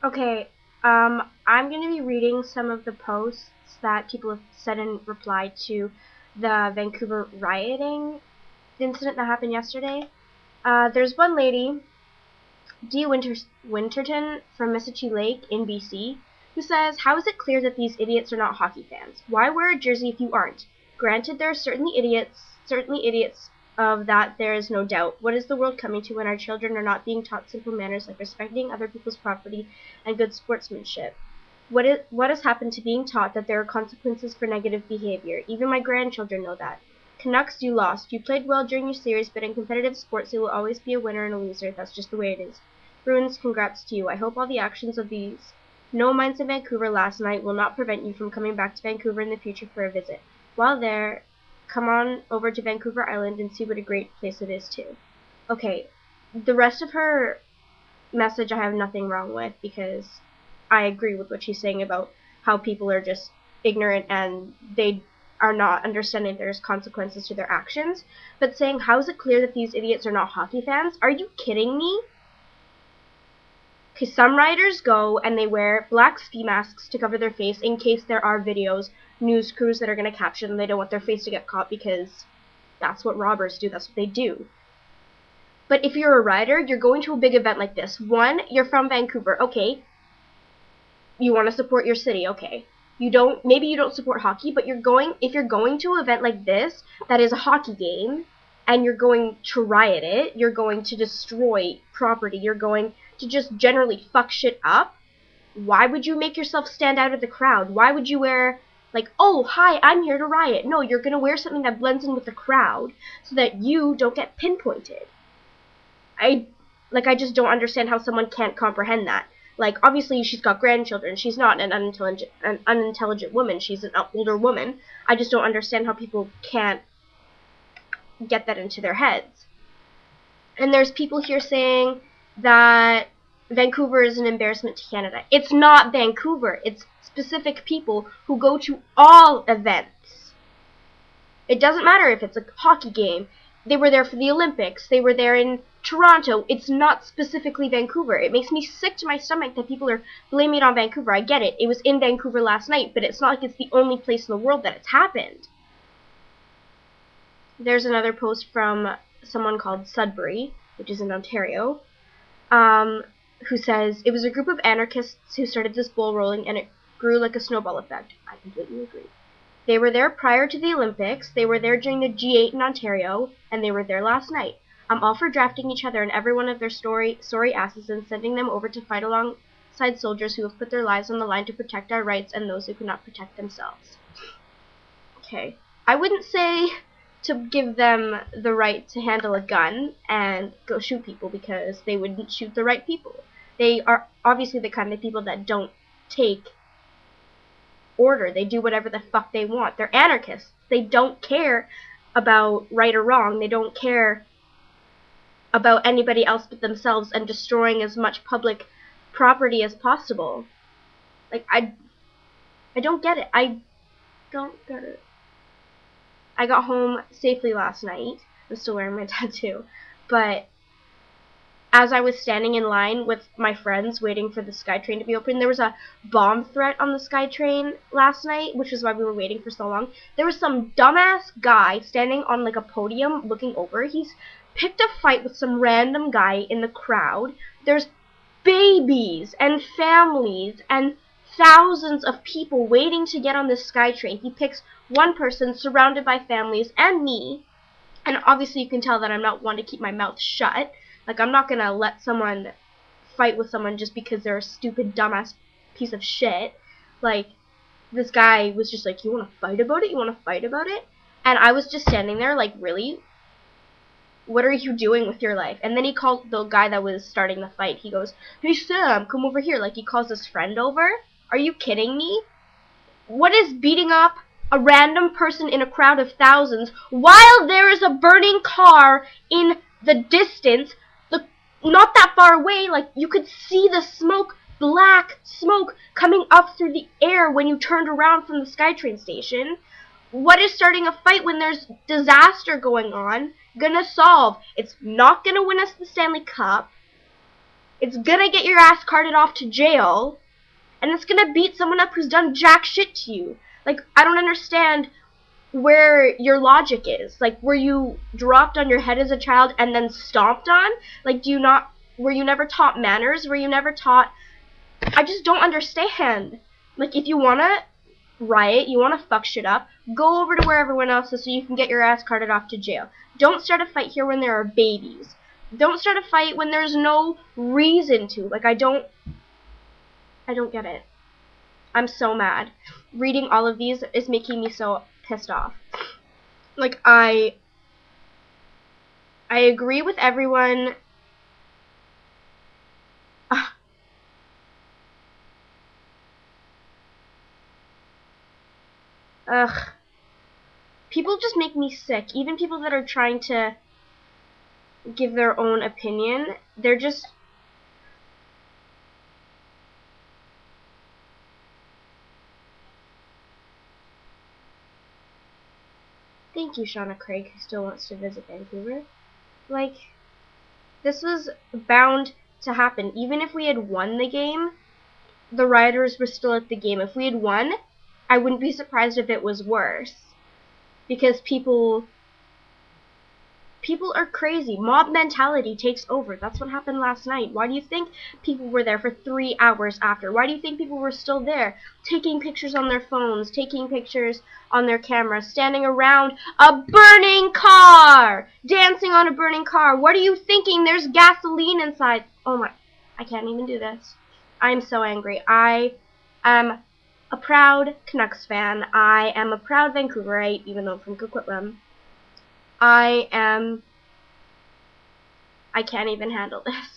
Okay, I'm going to be reading some of the posts that people have said in reply to the Vancouver rioting incident that happened yesterday. There's one lady, Winterton from Mississippi Lake in BC, who says, "How is it clear that these idiots are not hockey fans? Why wear a jersey if you aren't? Granted, there are certainly idiots of that there is no doubt. What is the world coming to when our children are not being taught simple manners like respecting other people's property and good sportsmanship? What has happened to being taught that there are consequences for negative behavior? Even my grandchildren know that. Canucks, you lost. You played well during your series, but in competitive sports there will always be a winner and a loser. That's just the way it is. Bruins, congrats to you. I hope all the actions of these no minds in Vancouver last night will not prevent you from coming back to Vancouver in the future for a visit. While there, come on over to Vancouver Island and see what a great place it is too." Okay, the rest of her message I have nothing wrong with, because I agree with what she's saying about how people are just ignorant and they are not understanding there's consequences to their actions. But saying, how is it clear that these idiots are not hockey fans? Are you kidding me? Okay, some riders go and they wear black ski masks to cover their face in case there are news crews that are going to capture them. They don't want their face to get caught because that's what robbers do. That's what they do. But if you're a rider, you're going to a big event like this. One, you're from Vancouver. Okay, you want to support your city. Okay. Maybe you don't support hockey, but if you're going to an event like this that is a hockey game and you're going to riot it, you're going to destroy property, you're going to just generally fuck shit up, why would you make yourself stand out of the crowd? Why would you wear, like, oh, hi, I'm here to riot? No, you're going to wear something that blends in with the crowd so that you don't get pinpointed. I just don't understand how someone can't comprehend that. Like, obviously, she's got grandchildren. She's not an unintelligent woman. She's an older woman. I just don't understand how people can't get that into their heads. And there's people here saying that Vancouver is an embarrassment to Canada. It's not Vancouver. It's specific people who go to all events. It doesn't matter if it's a hockey game. They were there for the Olympics. They were there in Toronto. It's not specifically Vancouver. It makes me sick to my stomach that people are blaming it on Vancouver. I get it. It was in Vancouver last night, but it's not like it's the only place in the world that it's happened. There's another post from someone called Sudbury, which is in Ontario, who says, "It was a group of anarchists who started this bull rolling, and it grew like a snowball effect." I completely agree. They were there prior to the Olympics, they were there during the G8 in Ontario, and they were there last night. I'm all for drafting each other and every one of their sorry asses and sending them over to fight alongside soldiers who have put their lives on the line to protect our rights and those who cannot protect themselves. Okay. I wouldn't say to give them the right to handle a gun and go shoot people because they wouldn't shoot the right people. They are obviously the kind of people that don't take order. They do whatever the fuck they want. They're anarchists. They don't care about right or wrong. They don't care about anybody else but themselves and destroying as much public property as possible. Like, I don't get it. I don't get it. I got home safely last night. I'm still wearing my tattoo. But as I was standing in line with my friends waiting for the SkyTrain to be open, there was a bomb threat on the SkyTrain last night, which is why we were waiting for so long. There was some dumbass guy standing on like a podium looking over. He's picked a fight with some random guy in the crowd. There's babies and families and thousands of people waiting to get on this SkyTrain. He picks one person surrounded by families and me. And obviously you can tell that I'm not one to keep my mouth shut. Like, I'm not gonna let someone fight with someone just because they're a stupid, dumbass piece of shit. Like, this guy was just like, you wanna fight about it? You wanna fight about it? And I was just standing there like, really? What are you doing with your life? And then he called the guy that was starting the fight. He goes, "Hey Sam, come over here." Like, he calls his friend over. Are you kidding me? What is beating up a random person in a crowd of thousands while there is a burning car in the distance, not that far away? Like, you could see the smoke, black smoke, coming up through the air when you turned around from the SkyTrain station. What is starting a fight when there's disaster going on gonna solve? It's not gonna win us the Stanley Cup. It's gonna get your ass carted off to jail, and it's gonna beat someone up who's done jack shit to you. Like, I don't understand where your logic is. Like, were you dropped on your head as a child and then stomped on? Like, were you never taught manners? Were you never taught... I just don't understand. Like, if you wanna riot, you wanna fuck shit up, go over to where everyone else is so you can get your ass carted off to jail. Don't start a fight here when there are babies. Don't start a fight when there's no reason to. Like, I don't get it. I'm so mad. Reading all of these is making me so pissed off. Like, I agree with everyone. Ugh. People just make me sick. Even people that are trying to give their own opinion, they're just... Thank you, Shauna Craig, who still wants to visit Vancouver. Like, this was bound to happen. Even if we had won the game, the rioters were still at the game. If we had won, I wouldn't be surprised if it was worse. Because people are crazy. Mob mentality takes over. That's what happened last night. Why do you think people were there for 3 hours after? Why do you think people were still there? Taking pictures on their phones, taking pictures on their cameras, standing around a burning car, dancing on a burning car. What are you thinking? There's gasoline inside. Oh my, I can't even do this. I'm so angry. I am a proud Canucks fan. I am a proud Vancouverite, even though I'm from Coquitlam. I can't even handle this.